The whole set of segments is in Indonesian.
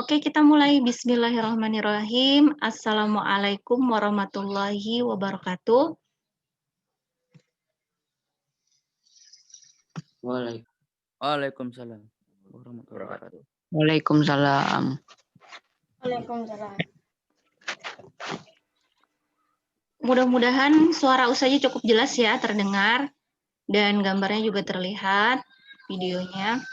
Oke, kita mulai. Bismillahirrahmanirrahim. Assalamualaikum warahmatullahi wabarakatuh. Waalaikumsalam warahmatullahi wabarakatuh. Waalaikumsalam. Waalaikumsalam. Mudah-mudahan suara Ustazah cukup jelas ya, terdengar, dan gambarnya juga terlihat, videonya.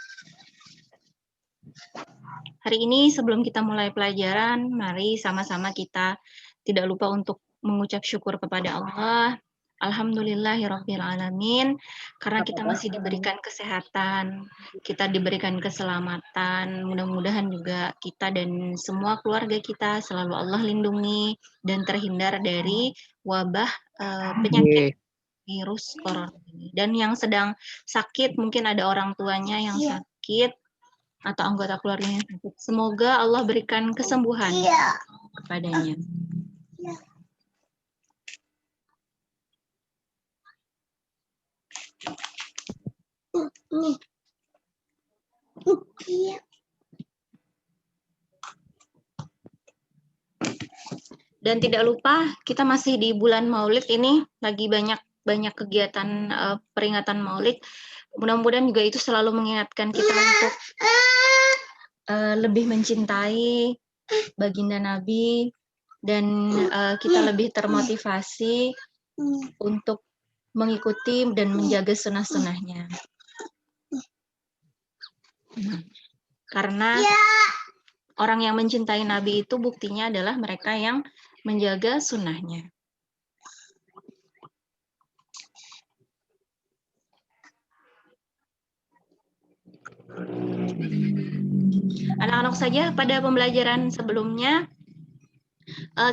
Hari ini sebelum kita mulai pelajaran, mari sama-sama kita tidak lupa untuk mengucap syukur kepada Allah. Alhamdulillahirrahmanirrahim, karena kita masih diberikan kesehatan, kita diberikan keselamatan. Mudah-mudahan juga kita dan semua keluarga kita selalu Allah lindungi dan terhindar dari wabah penyakit virus corona ini. Dan yang sedang sakit, mungkin ada orang tuanya yang sakit atau anggota keluarganya yang sakit. Semoga Allah berikan kesembuhan kepadanya. Dan tidak lupa kita masih di bulan Maulid ini, lagi banyak kegiatan peringatan Maulid. Mudah-mudahan juga itu selalu mengingatkan kita untuk lebih mencintai baginda Nabi, dan kita lebih termotivasi untuk mengikuti dan menjaga sunnah-sunnahnya. Karena orang yang mencintai Nabi itu buktinya adalah mereka yang menjaga sunnahnya. Anak-anak saja pada pembelajaran sebelumnya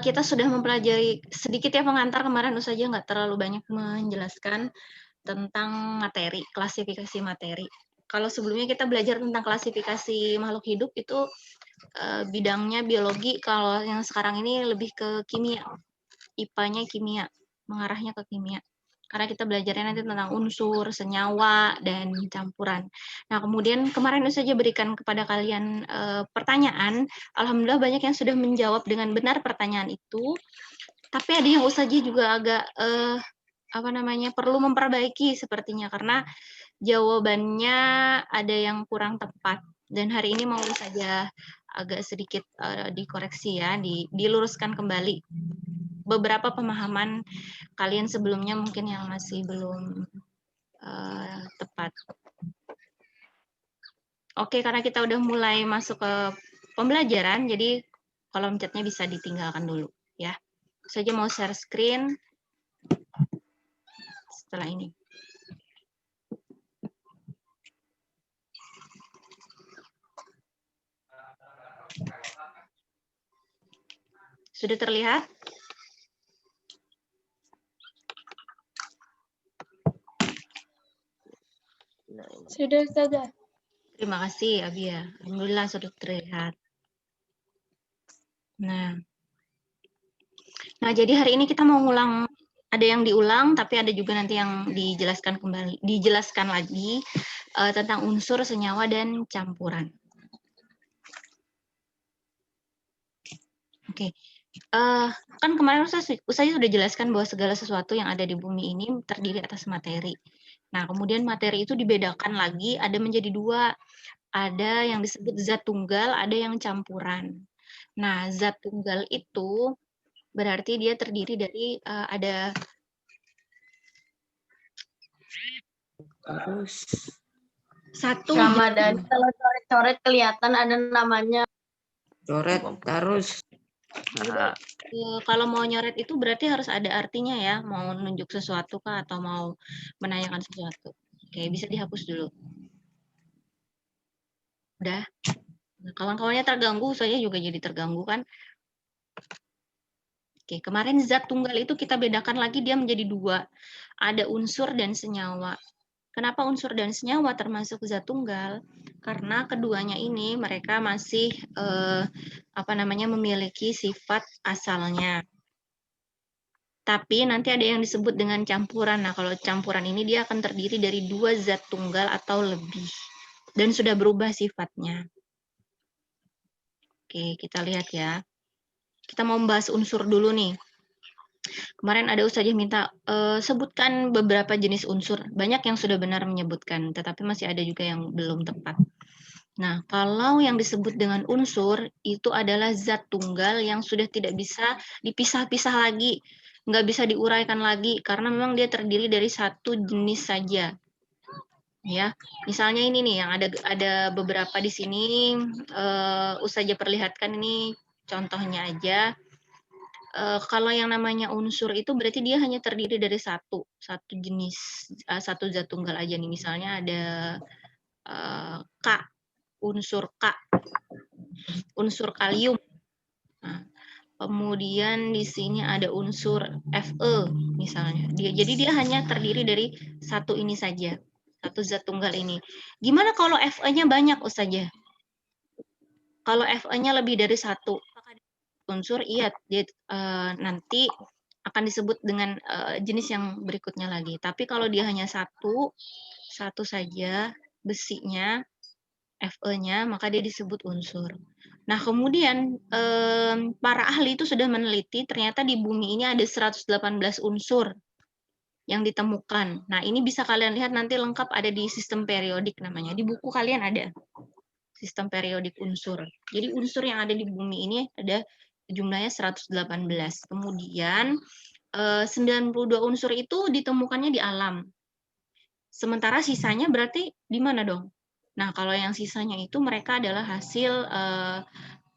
kita sudah mempelajari sedikit ya pengantar kemarin, saja nggak terlalu banyak menjelaskan tentang materi, klasifikasi materi. Kalau sebelumnya kita belajar tentang klasifikasi makhluk hidup itu bidangnya biologi, kalau yang sekarang ini lebih ke kimia, IPA-nya kimia, mengarahnya ke kimia. Karena kita belajarnya nanti tentang unsur, senyawa, dan campuran. Nah, kemudian kemarin saja berikan kepada kalian pertanyaan. Alhamdulillah banyak yang sudah menjawab dengan benar pertanyaan itu. Tapi ada yang saja juga agak perlu memperbaiki sepertinya, karena jawabannya ada yang kurang tepat. Dan hari ini mau saja agak sedikit dikoreksi ya, diluruskan kembali beberapa pemahaman kalian sebelumnya mungkin yang masih belum tepat. Oke, karena kita udah mulai masuk ke pembelajaran, jadi kolom chatnya bisa ditinggalkan dulu ya. Saja mau share screen setelah ini. Sudah terlihat? Sudah, Ustazah. Terima kasih, Abia. Alhamdulillah sudah terlihat. Nah, jadi hari ini kita mau ngulang, ada yang diulang, tapi ada juga nanti yang dijelaskan lagi tentang unsur, senyawa, dan campuran. Oke. Kan kemarin saya sudah jelaskan bahwa segala sesuatu yang ada di bumi ini terdiri atas materi. Nah, kemudian materi itu dibedakan lagi, ada menjadi dua. Ada yang disebut zat tunggal, ada yang campuran. Nah, zat tunggal itu berarti dia terdiri dari ada satu. Sama dan kalau coret-coret kelihatan ada namanya. Coret terus. Kalau mau nyoret itu berarti harus ada artinya ya, mau nunjuk sesuatu kah atau mau menanyakan sesuatu. Oke, bisa dihapus dulu. Udah. Nah, kawan-kawannya terganggu, saya juga jadi terganggu kan. Oke, kemarin zat tunggal itu kita bedakan lagi, dia menjadi dua. Ada unsur dan senyawa. Kenapa unsur dan senyawa termasuk zat tunggal? Karena keduanya ini mereka masih memiliki sifat asalnya. Tapi nanti ada yang disebut dengan campuran. Nah, kalau campuran ini dia akan terdiri dari dua zat tunggal atau lebih. Dan sudah berubah sifatnya. Oke, kita lihat ya. Kita mau membahas unsur dulu nih. Kemarin ada Ustazah minta sebutkan beberapa jenis unsur. Banyak yang sudah benar menyebutkan, tetapi masih ada juga yang belum tepat. Nah, kalau yang disebut dengan unsur itu adalah zat tunggal yang sudah tidak bisa dipisah-pisah lagi, nggak bisa diuraikan lagi karena memang dia terdiri dari satu jenis saja. Ya, misalnya ini nih yang ada beberapa di sini Ustazah perlihatkan ini contohnya aja. Kalau yang namanya unsur itu berarti dia hanya terdiri dari satu jenis, satu zat tunggal aja nih. Misalnya ada K, unsur K, unsur kalium. Nah, kemudian di sini ada unsur Fe misalnya. Jadi dia hanya terdiri dari satu ini saja, satu zat tunggal ini. Gimana kalau Fe-nya banyak, Ustazah? Kalau Fe-nya lebih dari satu unsur, iya, dia nanti akan disebut dengan jenis yang berikutnya lagi. Tapi kalau dia hanya satu saja besinya, Fe-nya, maka dia disebut unsur. Nah, kemudian para ahli itu sudah meneliti, ternyata di bumi ini ada 118 unsur yang ditemukan. Nah, ini bisa kalian lihat nanti lengkap ada di sistem periodik namanya. Di buku kalian ada sistem periodik unsur. Jadi unsur yang ada di bumi ini ada jumlahnya 118. Kemudian 92 unsur itu ditemukannya di alam. Sementara sisanya berarti di mana dong? Nah, kalau yang sisanya itu mereka adalah hasil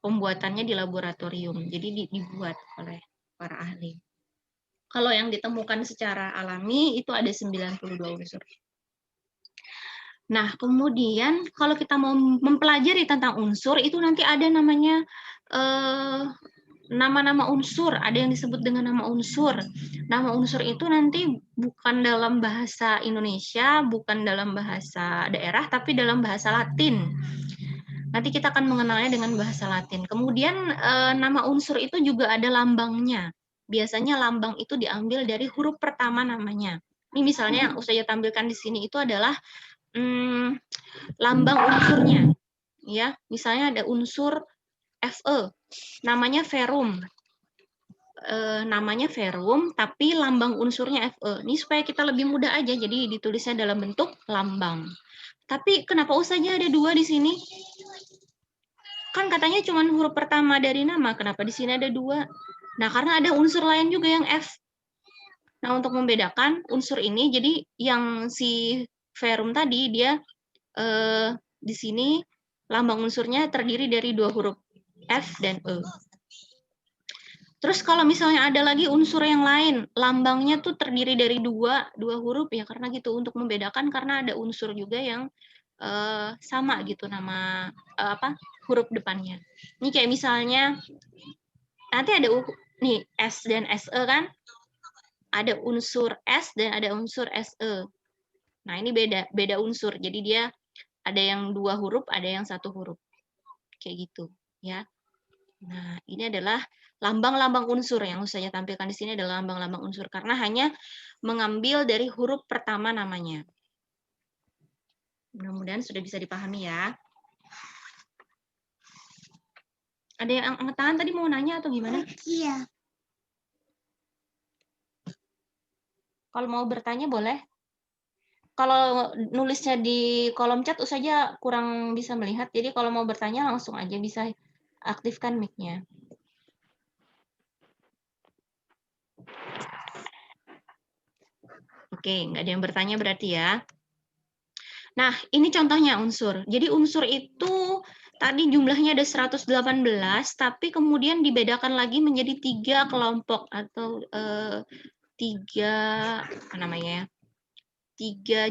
pembuatannya di laboratorium. Jadi dibuat oleh para ahli. Kalau yang ditemukan secara alami itu ada 92 unsur. Nah, kemudian kalau kita mau mempelajari tentang unsur, itu nanti ada namanya nama-nama unsur, ada yang disebut dengan nama unsur. Nama unsur itu nanti bukan dalam bahasa Indonesia, bukan dalam bahasa daerah, tapi dalam bahasa Latin. Nanti kita akan mengenalnya dengan bahasa Latin. Kemudian nama unsur itu juga ada lambangnya. Biasanya lambang itu diambil dari huruf pertama namanya. Ini misalnya yang Ustazah tampilkan di sini itu adalah lambang unsurnya. Ya, misalnya ada unsur Fe, namanya ferum. Namanya ferum, tapi lambang unsurnya Fe. Ini supaya kita lebih mudah aja, jadi ditulisnya dalam bentuk lambang. Tapi kenapa Ustazah ada dua di sini? Kan katanya cuma huruf pertama dari nama, kenapa di sini ada dua? Nah, karena ada unsur lain juga yang F. Nah, untuk membedakan unsur ini, jadi yang si ferum tadi, dia di sini lambang unsurnya terdiri dari dua huruf, F dan E. Terus kalau misalnya ada lagi unsur yang lain, lambangnya tuh terdiri dari dua huruf, ya karena gitu, untuk membedakan karena ada unsur juga yang sama gitu nama huruf depannya. Ini kayak misalnya nanti ada nih S dan SE kan? Ada unsur S dan ada unsur SE. Nah, ini beda unsur. Jadi dia ada yang dua huruf, ada yang satu huruf. Kayak gitu, ya. Nah, ini adalah lambang-lambang unsur yang saya tampilkan di sini adalah lambang-lambang unsur karena hanya mengambil dari huruf pertama namanya. Mudah-mudahan sudah bisa dipahami ya. Ada yang angkat tangan tadi mau nanya atau gimana? Iya. Kalau mau bertanya boleh. Kalau nulisnya di kolom chat saja kurang bisa melihat. Jadi kalau mau bertanya langsung aja bisa aktifkan mic-nya. Oke, nggak ada yang bertanya berarti ya. Nah, ini contohnya unsur. Jadi unsur itu tadi jumlahnya ada 118, tapi kemudian dibedakan lagi menjadi 3 kelompok atau 3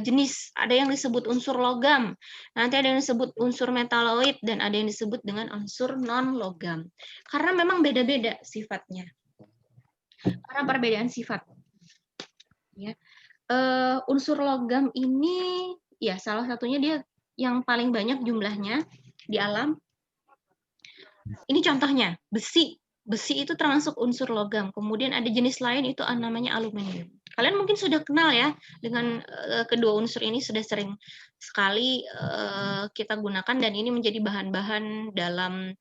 jenis. Ada yang disebut unsur logam, nanti ada yang disebut unsur metaloid, dan ada yang disebut dengan unsur non-logam. Karena memang beda-beda sifatnya. Karena perbedaan sifat. Ya. Unsur logam ini ya salah satunya dia yang paling banyak jumlahnya di alam. Ini contohnya, besi. Besi itu termasuk unsur logam. Kemudian ada jenis lain itu namanya aluminium. Kalian mungkin sudah kenal ya dengan kedua unsur ini, sudah sering sekali kita gunakan dan ini menjadi bahan-bahan dalam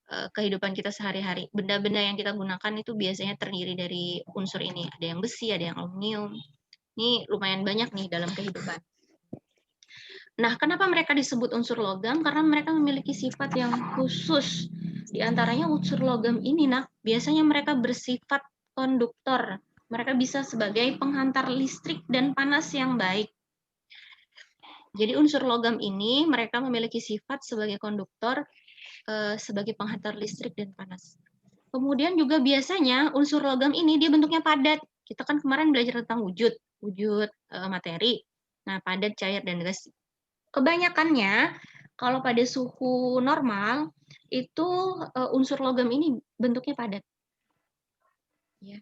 kehidupan kita sehari-hari. Benda-benda yang kita gunakan itu biasanya terdiri dari unsur ini. Ada yang besi, ada yang aluminium. Ini lumayan banyak nih dalam kehidupan. Nah, kenapa mereka disebut unsur logam? Karena mereka memiliki sifat yang khusus. Di antaranya unsur logam ini, biasanya mereka bersifat konduktor. Mereka bisa sebagai penghantar listrik dan panas yang baik. Jadi unsur logam ini mereka memiliki sifat sebagai konduktor, sebagai penghantar listrik dan panas. Kemudian juga biasanya unsur logam ini dia bentuknya padat. Kita kan kemarin belajar tentang wujud materi. Nah, padat, cair, dan gas. Kebanyakannya kalau pada suhu normal itu unsur logam ini bentuknya padat. Ya.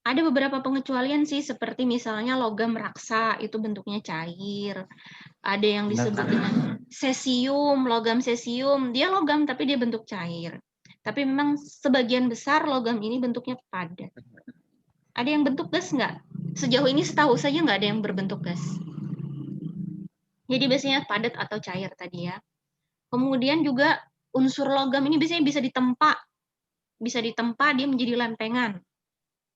Ada beberapa pengecualian sih, seperti misalnya logam raksa itu bentuknya cair. Ada yang disebut dengan cesium, logam cesium, dia logam tapi dia bentuk cair. Tapi memang sebagian besar logam ini bentuknya padat. Ada yang bentuk gas nggak? Sejauh ini setahu saya nggak ada yang berbentuk gas. Jadi biasanya padat atau cair tadi ya. Kemudian juga unsur logam ini biasanya bisa ditempa. Bisa ditempa dia menjadi lempengan.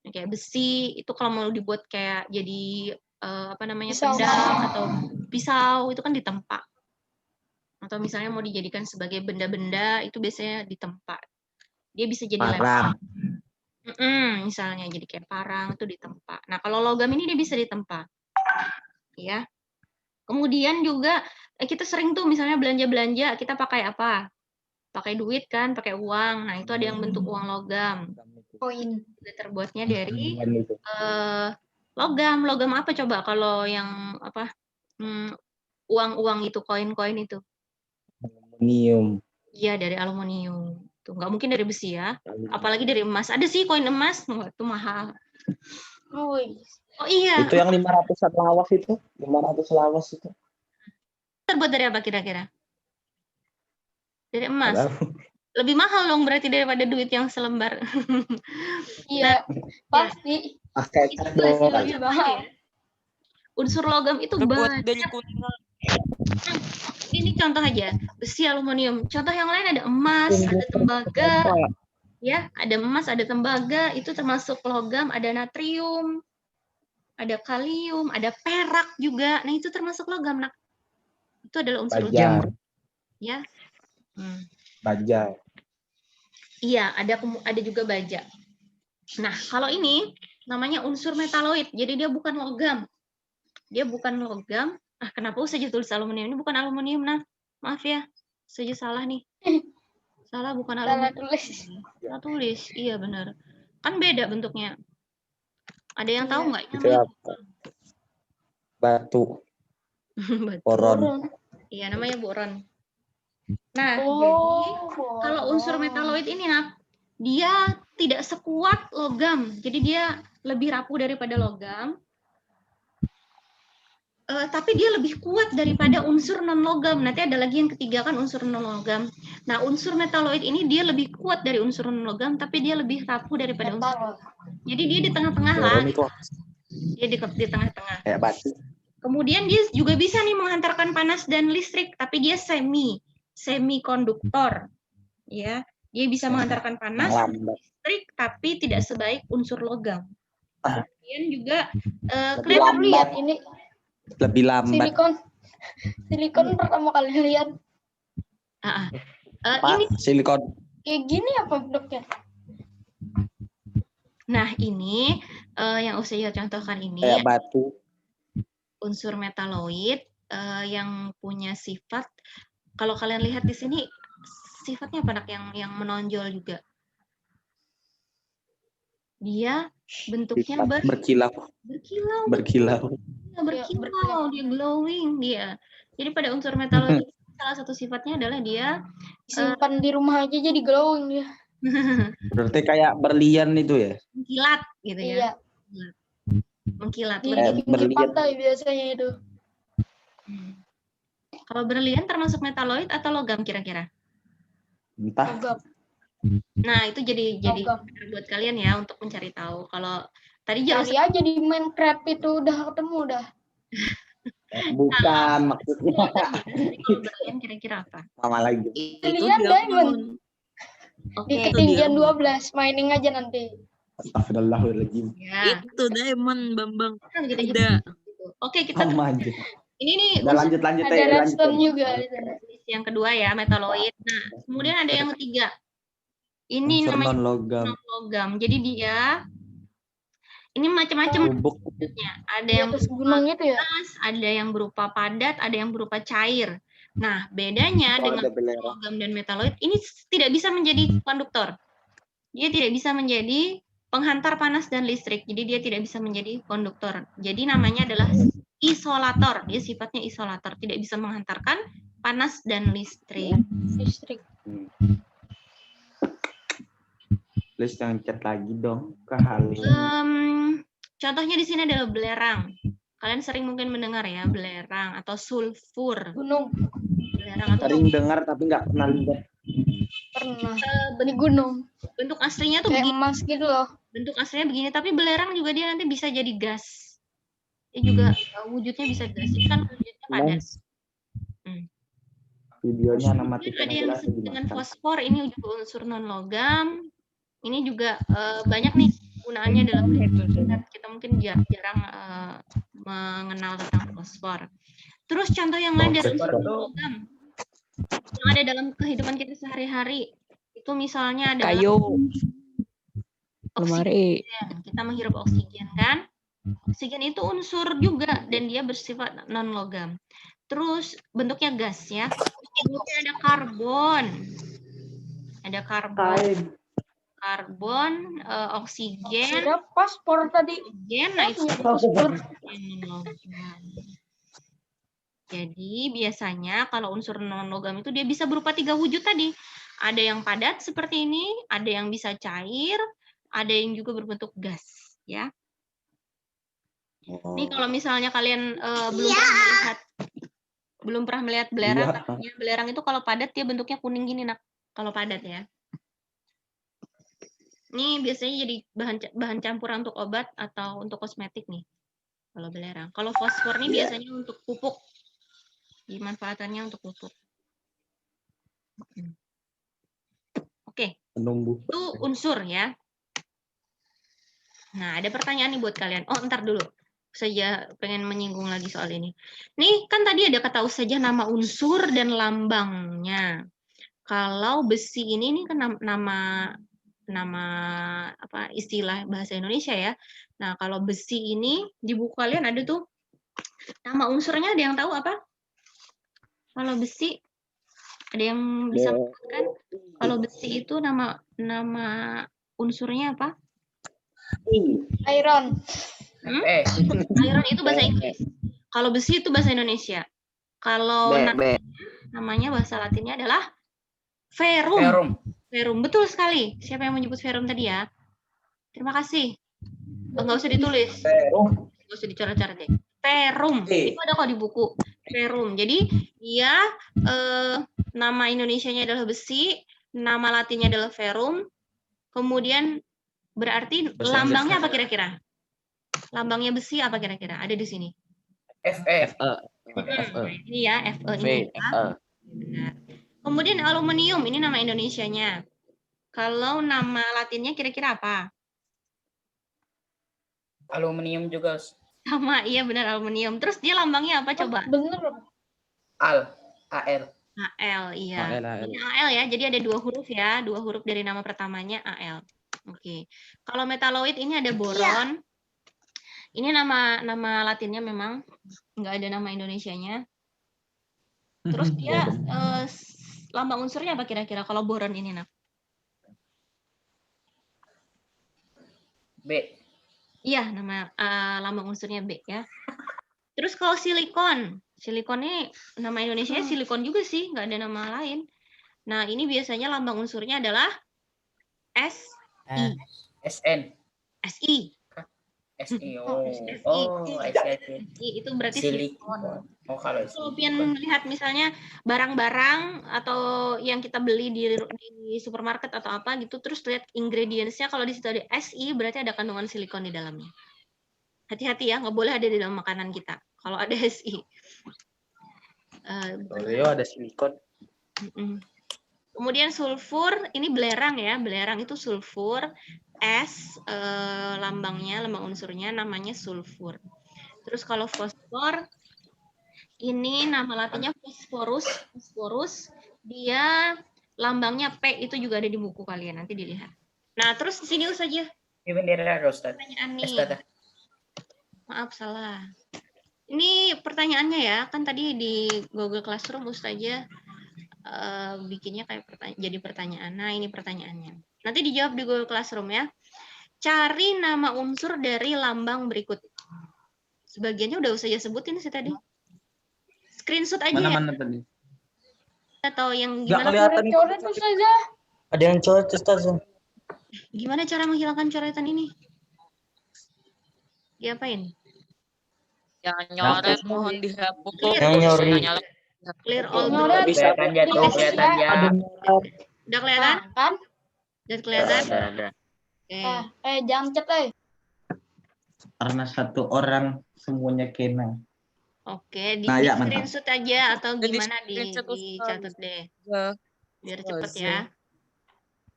Kayak besi itu kalau mau dibuat kayak jadi pedang atau pisau itu kan ditempa. Atau misalnya mau dijadikan sebagai benda-benda itu biasanya ditempa. Dia bisa jadi lempengan. Misalnya jadi kayak parang itu ditempa. Nah, kalau logam ini dia bisa ditempa. Ya. Kemudian juga kita sering tuh misalnya belanja-belanja, kita pakai apa? Pakai duit kan, pakai uang. Nah, itu ada yang bentuk uang logam. Koin. Terbuatnya dari logam. Logam apa coba kalau yang uang-uang itu, koin-koin itu? Aluminium. Iya, dari aluminium. Tuh, nggak mungkin dari besi ya. Apalagi dari emas. Ada sih koin emas, itu mahal. Oh iya. Itu yang 500-an lawas itu, 500 lawas itu. Terbuat dari apa kira-kira? Dari emas. Lebih mahal dong berarti daripada duit yang selembar. Iya, pasti. Pakai Lebih mahal. Unsur logam itu banyak. Ini contoh aja, besi, aluminium. Contoh yang lain ada emas, ada tembaga. Ya, ada emas, ada tembaga, itu termasuk logam, ada natrium, ada kalium, ada perak juga. Nah, itu termasuk logam, Nak. Itu adalah unsur logam. Ya. Baja. Iya, ada juga baja. Nah, kalau ini namanya unsur metaloid. Jadi dia bukan logam. Dia bukan logam. Kenapa saja tulis aluminium? Ini bukan aluminium, nah. Maaf ya. Saja salah nih. Salah, bukan aluminium. Salah tulis. Iya, benar. Kan beda bentuknya. Ada yang tahu nggak? Itu apa? Batu. Boron. Iya, namanya boron. Nah, jadi kalau unsur metaloid ini, dia tidak sekuat logam. Jadi dia lebih rapuh daripada logam. Tapi dia lebih kuat daripada unsur non-logam. Nanti ada lagi yang ketiga kan unsur non-logam. Nah, unsur metaloid ini dia lebih kuat dari unsur non-logam, tapi dia lebih rapuh daripada unsur logam. Jadi dia di tengah-tengah lah. Dia di tengah-tengah. Kayak batu. Kemudian dia juga bisa nih menghantarkan panas dan listrik, tapi dia semikonduktor. Ya, dia bisa menghantarkan panas dan listrik, tapi tidak sebaik unsur logam. Kemudian juga kelihatan lihat ini lebih lambat. Silikon pertama kali lihat. Ini silikon. Kayak gini apa bentuknya? Nah, ini yang saya contohkan ini. Kayak batu. Unsur metaloid yang punya sifat. Kalau kalian lihat di sini, sifatnya apa, yang menonjol juga. Dia bentuknya berkilau. Dia glowing dia. Jadi pada unsur metaloid salah satu sifatnya adalah dia simpan di rumah aja jadi glowing dia. Berarti kayak berlian itu ya? Mengkilat gitu ya. Iya. Mengkilat. Di pinggir pantai biasanya itu. Kalau berlian termasuk metaloid atau logam kira-kira? Entah. Logam. Nah, itu jadi buat kalian ya untuk mencari tahu. Kalau tadi jelas aja di Minecraft itu udah ketemu dah. Bukan maksudnya. Jadi kalau berlian kira-kira apa? Mama lagi. Itu Berlian diamond. Oke. Di ketinggian 12, mining aja nanti. Astagfirullahaladzim. Ya. Itu diamond, Bambang. Kan gitu. Tidak. Oke, kita Sama aja. ini nih Udah lanjut Ada lanjut. redstone juga. yang kedua ya, metaloid. Nah, kemudian ada yang ketiga. Ini Unsur namanya non logam. logam. Jadi dia ini macam-macam Bubuk. bentuknya. Ada Di yang atas gunung itu ya. gas, ada yang berupa padat, ada yang berupa cair. Nah, bedanya Oh, dengan ada belerang. logam dan metaloid ini tidak bisa menjadi konduktor. Dia tidak bisa menjadi penghantar panas dan listrik. Jadi dia tidak bisa menjadi konduktor. Jadi namanya adalah isolator. Dia sifatnya isolator, tidak bisa menghantarkan panas dan listrik. Listrik. Please jangan chat lagi dong ke Halim. Contohnya di sini adalah belerang. Kalian sering mungkin mendengar ya belerang atau sulfur. Gunung. Belerang atau Sering dengar tapi nggak pernah lihat. Pernah. Di gunung. bentuk aslinya tuh Kayak begini. emas gitu loh. Bentuk aslinya begini, tapi belerang juga dia nanti bisa jadi gas. Dia juga wujudnya bisa gas. Ini kan wujudnya padat. Videonya nama Kemudian ada yang disebut dengan fosfor, ini juga unsur non logam. Ini juga banyak nih gunaannya dalam kehidupan kita mungkin jarang mengenal tentang fosfor. Terus contoh yang lain dari unsur non logam yang ada dalam kehidupan kita sehari-hari itu misalnya ada Kayu. oksigen. Lemari. Kita menghirup oksigen kan? Oksigen itu unsur juga dan dia bersifat non logam. Terus bentuknya gas ya. Bentuknya ada karbon. Ada karbon, oksigen, Sudah paspor tadi. oksigen, nah itu Paspor. Jadi biasanya kalau unsur non logam itu dia bisa berupa 3 wujud tadi. Ada yang padat seperti ini, ada yang bisa cair, ada yang juga berbentuk gas, ya. Ini kalau misalnya kalian belum pernah melihat belerang, katanya belerang itu kalau padat dia bentuknya kuning gini nak. Kalau padat ya. Ini biasanya jadi bahan campuran untuk obat atau untuk kosmetik nih. Kalau belerang. Kalau fosfor ini biasanya untuk pupuk. Dimanfaatannya untuk pupuk. Oke. Penumbuh. Itu unsur ya. Nah, ada pertanyaan nih buat kalian. Oh, ntar dulu. Saya pengen menyinggung lagi soal ini. Nih, kan tadi ada kata saja nama unsur dan lambangnya. Kalau besi ini kan nama apa istilah bahasa Indonesia ya. Nah, kalau besi ini di buku kalian ada tuh nama unsurnya, ada yang tahu apa? Kalau besi ada yang bisa mengatakan kalau besi itu nama unsurnya apa? Iron. Iron itu bahasa Inggris. Kalau besi itu bahasa Indonesia. Kalau namanya bahasa Latinnya adalah ferrum. Ferrum, betul sekali. Siapa yang menyebut ferrum tadi ya? Terima kasih. Enggak usah ditulis. Enggak usah dicoret-coret deh. Ferrum. Itu ada kok di buku. Ferrum. Jadi dia nama Indonesianya adalah besi, nama Latinnya adalah ferrum. Kemudian berarti lambangnya apa kira-kira? Lambangnya besi apa kira-kira? Ada di sini. Fe. Ini ya, Fe ini. Ya. Benar. Kemudian aluminium, ini nama Indonesianya. Kalau nama Latinnya kira-kira apa? Aluminium juga. Sama, iya benar aluminium. Terus dia lambangnya apa coba? Bener. AL. AL, iya. AL. Ini AL ya, jadi ada 2 huruf ya. 2 huruf dari nama pertamanya AL. Oke. Kalau metaloid ini ada boron. Ini nama Latinnya memang. Nggak ada nama Indonesianya. Terus dia lambang unsurnya apa kira-kira kalau boron ini, Nak? B. Iya, nama lambang unsurnya B ya. Terus kalau silikon ini nama Indonesianya silikon juga sih, nggak ada nama lain. Nah, ini biasanya lambang unsurnya adalah SI. SN. SI. SI. SI itu berarti silikon. Kalau kalian lihat misalnya barang-barang atau yang kita beli di supermarket atau apa gitu, terus lihat ingredients-nya, kalau di situ ada SI berarti ada kandungan silikon di dalamnya. Hati-hati ya, nggak boleh ada di dalam makanan kita kalau ada SI. Oreo ada silikon. Kemudian sulfur, ini belerang ya. Belerang itu sulfur. S, lambang unsurnya namanya sulfur. Terus kalau fosfor, ini nama latinnya fosforus. Fosforus, dia lambangnya P, itu juga ada di buku kalian, nanti dilihat. Nah, terus di sini saja. Ini bendera Ustaz. Pertanyaan nih. Ustazah. Maaf, salah. Ini pertanyaannya ya, kan tadi di Google Classroom Ustazah bikinnya kayak jadi pertanyaan. Nah, ini pertanyaannya. Nanti dijawab di Google Classroom ya. Cari nama unsur dari lambang berikut. Sebagiannya udah Ustazah sebutin sih tadi. Screenshot aja ya. Mana-mana tadi? Atau yang Nggak gimana? kelihatan. Coret Ustazah. Ada yang coret Ustazah. Gimana cara menghilangkan coretan ini? Diapain? Yang nyoret mohon dihapus. Yang nyori. Clear all Nyoret. dulu. Kelihatan jatuh, kelihatan ya. Udah kelihatan? Nah, kan? Udah kelihatan? Ada. Oke. Jangan cet, Karena satu orang semuanya kena. Oke, di Nah, ya, mantap. screenshot aja atau Di gimana screenshot, Ustaz. dicatat deh. Ya. Biar cepet ya.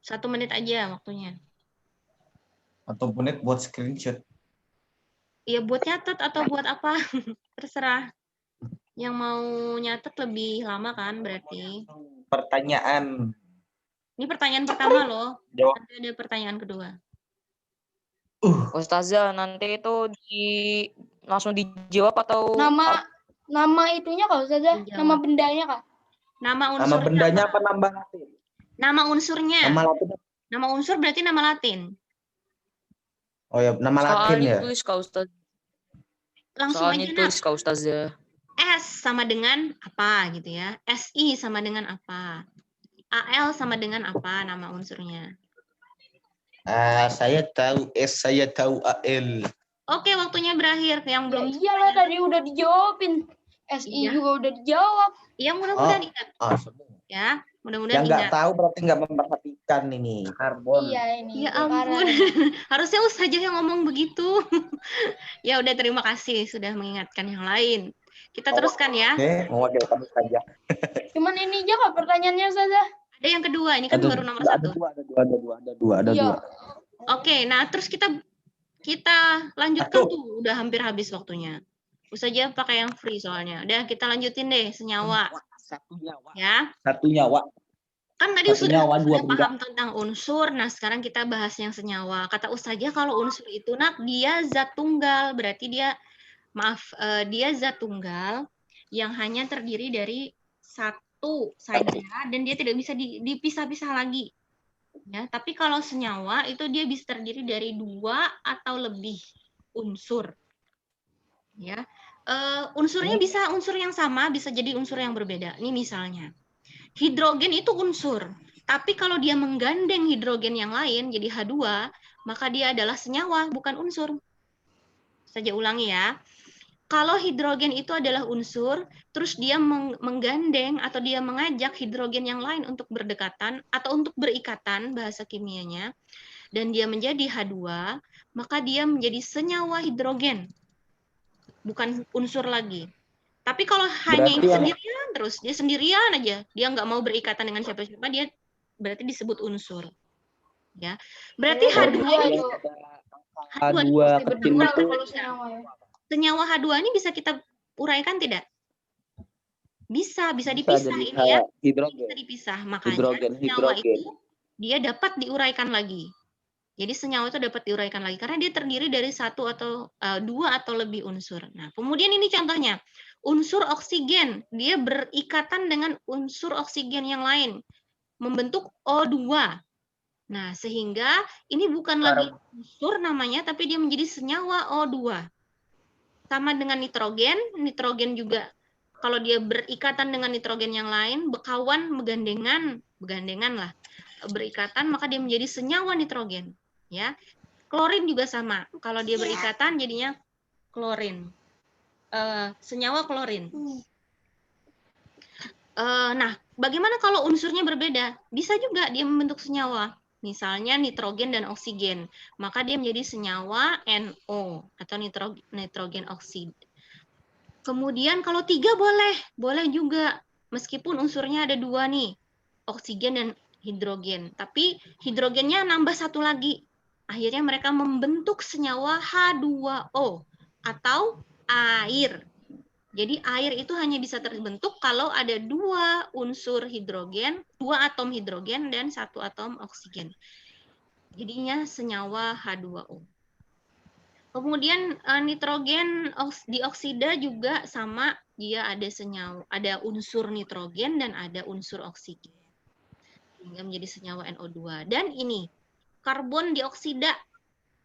1 menit aja waktunya. Atau menit buat screenshot. Iya, buat nyatet atau buat apa? Terserah. Yang mau nyatet lebih lama kan berarti. Pertanyaan. Ini pertanyaan pertama loh. Jawab. Nanti ada pertanyaan kedua. Ustazah, nanti itu langsung dijawab atau Nama itunya Kak Ustazah? Dijawab. Nama bendanya Kak? Nama Nama unsurnya bendanya apa nambah Latin? Nama unsurnya. Nama Latin. Nama unsur berarti nama Latin. Oh ya, nama Latin soalnya ya. tulis Kak Ustaz. Langsung Soalnya aja tulis Kak Ustazah. S sama dengan apa gitu ya. SI sama dengan apa. AL sama dengan apa nama unsurnya. Saya tahu S, saya tahu AL. Oke, waktunya berakhir. Yang belum Ya iyalah tadi udah dijawabin. SI Iya. juga udah dijawab. yang mudah-mudahan ingat Semua. ya. Mudah-mudahan Yang nggak ingat. tahu berarti nggak memperhatikan ini. Karbon. Iya ini. Ya ampun. Harusnya Ustazah yang ngomong begitu. Ya udah, terima kasih sudah mengingatkan yang lain. Kita teruskan ya. Oke, mewakilkan saja. Cuman ini aja Kak pertanyaannya Ustazah. Ada yang kedua, ini kan baru nomor 1. Ada Iya. dua. Oke, nah terus kita lanjutkan tuh, udah hampir habis waktunya. Ustazah pakai yang free soalnya. Udah, kita lanjutin deh senyawa. Satu nyawa. Ya. Satu nyawa. Kan tadi Satu sudah nyawa, dua benda. paham tentang unsur. Nah, sekarang kita bahas yang senyawa. Kata Ustazah kalau unsur itu dia zat tunggal, berarti dia zat tunggal yang hanya terdiri dari satu saja dan dia tidak bisa dipisah-pisah lagi. Ya, tapi kalau senyawa itu dia bisa terdiri dari 2 atau lebih unsur. Ya. Unsurnya bisa unsur yang sama, bisa jadi unsur yang berbeda. Ini misalnya hidrogen itu unsur, tapi kalau dia menggandeng hidrogen yang lain jadi H2, maka dia adalah senyawa, bukan unsur. Saya ulangi ya. Kalau hidrogen itu adalah unsur, terus dia menggandeng atau dia mengajak hidrogen yang lain untuk berdekatan atau untuk berikatan bahasa kimianya, dan dia menjadi H2, maka dia menjadi senyawa hidrogen, bukan unsur lagi. Tapi kalau hanya ini sendirian terus, dia sendirian aja, dia nggak mau berikatan dengan siapa-siapa, dia berarti disebut unsur. Ya, berarti H2 ini H2 kecil itu Kalau senyawa ya. senyawa H2 ini bisa kita uraikan tidak? Bisa dipisah ini ya. Hidrogen. Bisa dipisah. Makanya senyawa itu dia dapat diuraikan lagi. Jadi senyawa itu dapat diuraikan lagi karena dia terdiri dari 1 atau 2 atau lebih unsur. Nah, kemudian ini contohnya. Unsur oksigen, dia berikatan dengan unsur oksigen yang lain, membentuk O2. Nah, sehingga ini bukan lagi unsur namanya, tapi dia menjadi senyawa O2. Sama dengan nitrogen, nitrogen juga kalau dia berikatan dengan nitrogen yang lain, berkawan, begandengan lah, berikatan, maka dia menjadi senyawa nitrogen. Ya, klorin juga sama. Kalau dia berikatan, jadinya klorin. Senyawa klorin. Nah, bagaimana kalau unsurnya berbeda? Bisa juga dia membentuk senyawa. Misalnya nitrogen dan oksigen, maka dia menjadi senyawa NO atau nitrogen oksida. Kemudian kalau 3 boleh juga. Meskipun unsurnya ada 2 nih, oksigen dan hidrogen. Tapi hidrogennya nambah 1 lagi. Akhirnya mereka membentuk senyawa H2O atau air. Jadi air itu hanya bisa terbentuk kalau ada 2 unsur hidrogen, 2 atom hidrogen dan 1 atom oksigen. Jadinya senyawa H2O. Kemudian nitrogen dioksida juga sama, dia ada senyawa, ada unsur nitrogen dan ada unsur oksigen. Sehingga menjadi senyawa NO2. Dan ini karbon dioksida.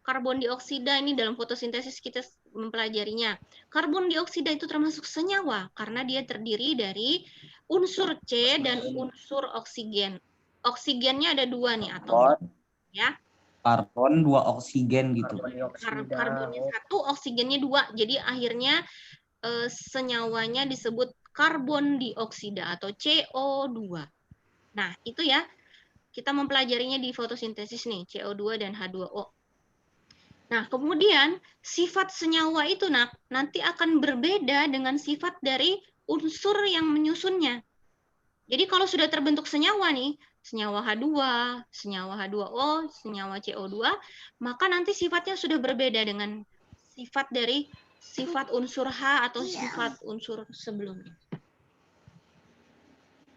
Karbon dioksida ini dalam fotosintesis kita mempelajarinya. Karbon dioksida itu termasuk senyawa karena dia terdiri dari unsur C dan unsur oksigen. Oksigennya ada 2 nih atom. Ya. Karbon 2 oksigen gitu. Karbonnya 1, oksigennya 2. Jadi akhirnya senyawanya disebut karbon dioksida atau CO2. Nah, itu ya. Kita mempelajarinya di fotosintesis nih, CO2 dan H2O. Nah, kemudian sifat senyawa itu nanti akan berbeda dengan sifat dari unsur yang menyusunnya. Jadi kalau sudah terbentuk senyawa nih, senyawa H2, senyawa H2O, senyawa CO2, maka nanti sifatnya sudah berbeda dengan sifat dari sifat unsur H atau sifat unsur sebelumnya.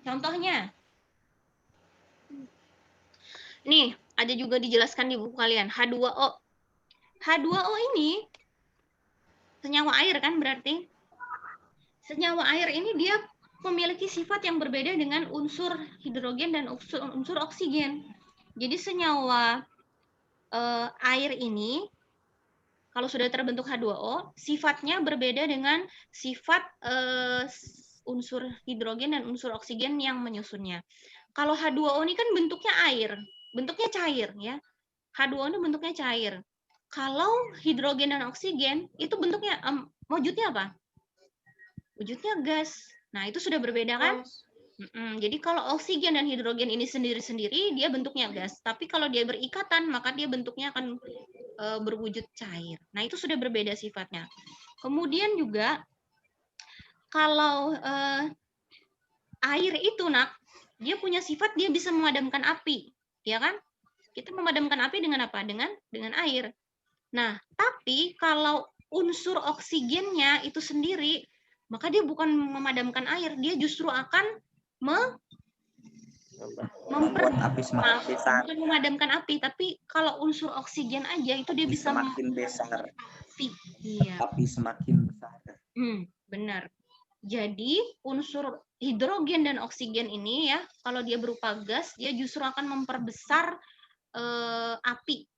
Contohnya, nih, ada juga dijelaskan di buku kalian, H2O. H2O ini senyawa air kan berarti? Senyawa air ini dia memiliki sifat yang berbeda dengan unsur hidrogen dan unsur oksigen. Jadi senyawa air ini kalau sudah terbentuk H2O, sifatnya berbeda dengan sifat unsur hidrogen dan unsur oksigen yang menyusunnya. Kalau H2O ini kan bentuknya air, bentuknya cair ya. H2O ini bentuknya cair. Kalau hidrogen dan oksigen itu bentuknya wujudnya apa? Wujudnya gas. Nah, itu sudah berbeda kan? Jadi kalau oksigen dan hidrogen ini sendiri-sendiri dia bentuknya gas, tapi kalau dia berikatan maka dia bentuknya akan berwujud cair. Nah, itu sudah berbeda sifatnya. Kemudian juga kalau air itu dia punya sifat dia bisa memadamkan api, ya kan? Kita memadamkan api dengan apa? Dengan air. Nah, tapi kalau unsur oksigennya itu sendiri, maka dia bukan memadamkan air, dia justru akan Membuat api semakin besar. bukan memadamkan api, tapi kalau unsur oksigen aja itu dia bisa Semakin besar. api. Iya. Api semakin besar. Benar. Jadi unsur hidrogen dan oksigen ini ya, kalau dia berupa gas, dia justru akan memperbesar api.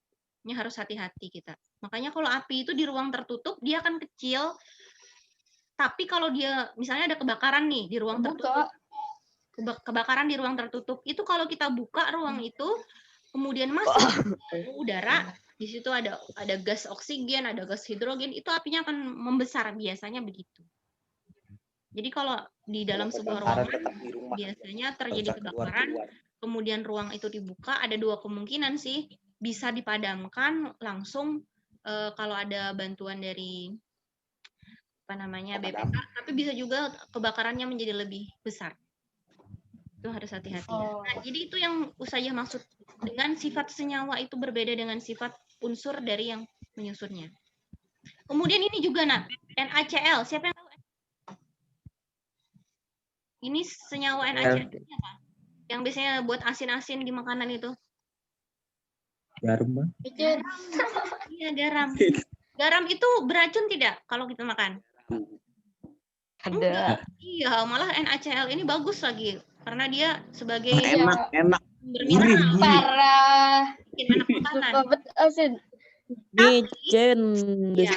Ini harus hati-hati kita. Makanya kalau api itu di ruang tertutup, dia akan kecil. Tapi kalau dia, misalnya ada kebakaran nih di ruang tertutup. Kebakaran di ruang tertutup. Itu kalau kita buka ruang itu, kemudian masuk udara, di situ ada gas oksigen, ada gas hidrogen, itu apinya akan membesar. Biasanya begitu. Jadi kalau di dalam sebuah ruangan, biasanya terjadi kebakaran, kemudian ruang itu dibuka, ada 2 kemungkinan sih. Bisa dipadamkan langsung kalau ada bantuan dari BPK, tapi bisa juga kebakarannya menjadi lebih besar. Itu harus hati-hati ya. Nah, jadi itu yang Ustazah maksud dengan sifat senyawa itu berbeda dengan sifat unsur dari yang menyusunnya. Kemudian ini juga NaCl. Siapa yang tahu? Ini senyawa NaCl apa? Yang biasanya buat asin-asin di makanan itu. Garam, Bang. Iya, garam. Garam itu beracun tidak kalau kita makan? Ada. Iya, malah NaCl ini bagus lagi karena dia sebagai Enak. bermineral. Parah. Enak makanan. Babet asin. Micin. Ya.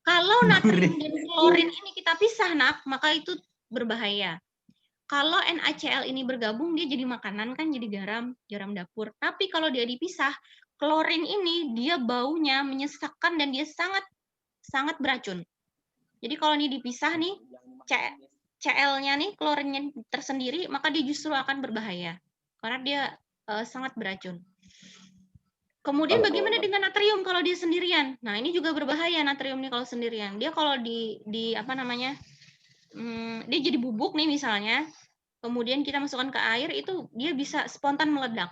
Kalau natrium dan klorin ini kita pisah, maka itu berbahaya. Kalau NaCl ini bergabung, dia jadi makanan kan, jadi garam dapur. Tapi kalau dia dipisah, klorin ini dia baunya menyesakkan dan dia sangat beracun. Jadi kalau ini dipisah nih, Cl-nya nih, klorinnya tersendiri, maka dia justru akan berbahaya. Karena dia sangat beracun. Kemudian bagaimana dengan natrium kalau dia sendirian? Nah, ini juga berbahaya natrium nih kalau sendirian. Dia kalau di apa namanya? Dia jadi bubuk nih misalnya. Kemudian kita masukkan ke air, itu dia bisa spontan meledak.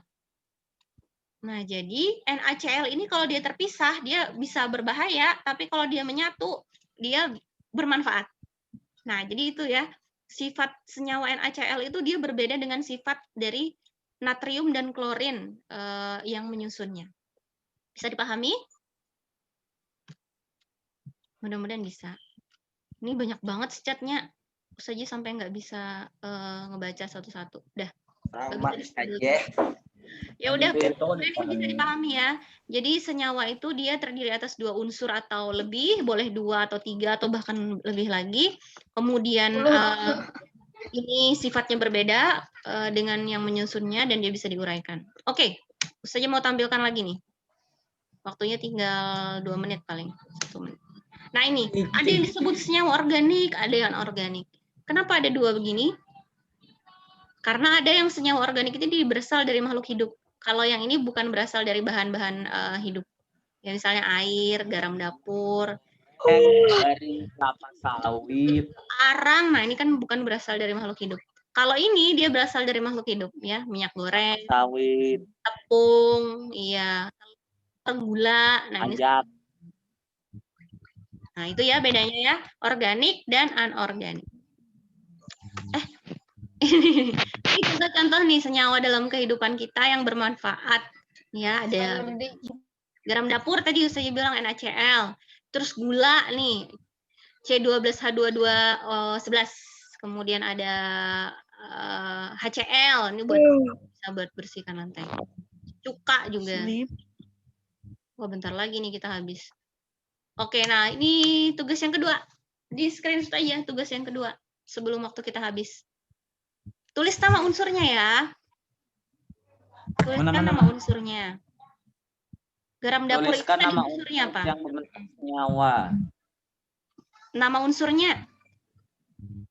Nah, jadi NaCl ini kalau dia terpisah, dia bisa berbahaya, tapi kalau dia menyatu, dia bermanfaat. Nah, jadi itu ya, sifat senyawa NaCl itu dia berbeda dengan sifat dari natrium dan klorin yang menyusunnya. Bisa dipahami? Mudah-mudahan bisa. Ini banyak banget chatnya. Saja sampai nggak bisa ngebaca satu-satu. Udah. Sama aja. Ya udah, bisa dipahami ya. Jadi senyawa itu dia terdiri atas 2 unsur atau lebih, boleh 2 atau 3 atau bahkan lebih lagi. Kemudian ini sifatnya berbeda dengan yang menyusunnya dan dia bisa diuraikan. Oke, saja mau tampilkan lagi nih. Waktunya tinggal 2 menit paling, 1 menit. Nah ini, ada yang disebut senyawa organik, ada yang anorganik. Kenapa ada 2 begini? Karena ada yang senyawa organik itu berasal dari makhluk hidup. Kalau yang ini bukan berasal dari bahan-bahan hidup. Ya misalnya air, garam dapur, Dari kelapa sawit. arang. Nah ini kan bukan berasal dari makhluk hidup. Kalau ini dia berasal dari makhluk hidup, ya minyak goreng, Sawit. tepung, iya, gula. Nah ini. Ajab. Nah, itu ya bedanya ya, organik dan anorganik. Ini contoh nih senyawa dalam kehidupan kita yang bermanfaat. Ya, ada garam dapur tadi saya bilang NaCl. Terus gula nih, C12H22O11. Kemudian ada HCl, ini bisa buat bersihkan lantai. Cuka juga. Wah, bentar lagi nih kita habis. Oke, nah ini tugas yang kedua. Di screenshot aja tugas yang kedua sebelum waktu kita habis. Tulis nama unsurnya ya. Tuliskan nama unsurnya. Garam dapur itu Tuliskan tadi nama unsurnya apa? Yang membentuk senyawa. Nama unsurnya.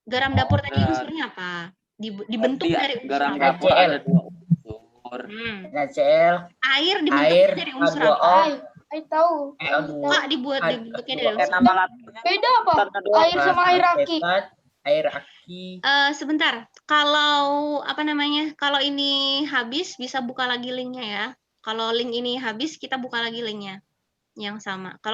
Garam dapur tadi unsurnya apa? Dibentuk dari unsur garam apa? dapur ada 2 unsur. NaCl, Air dibentuk air, dari unsur H2O, apa? Ayo tahu. CO2. Pak dibentuknya dari unsur. Nama latinnya Beda apa? karena doang. Air sama air aki. Air aki. Sebentar, kalau apa namanya? Kalau ini habis bisa buka lagi linknya ya. Kalau link ini habis kita buka lagi linknya yang sama. Kalau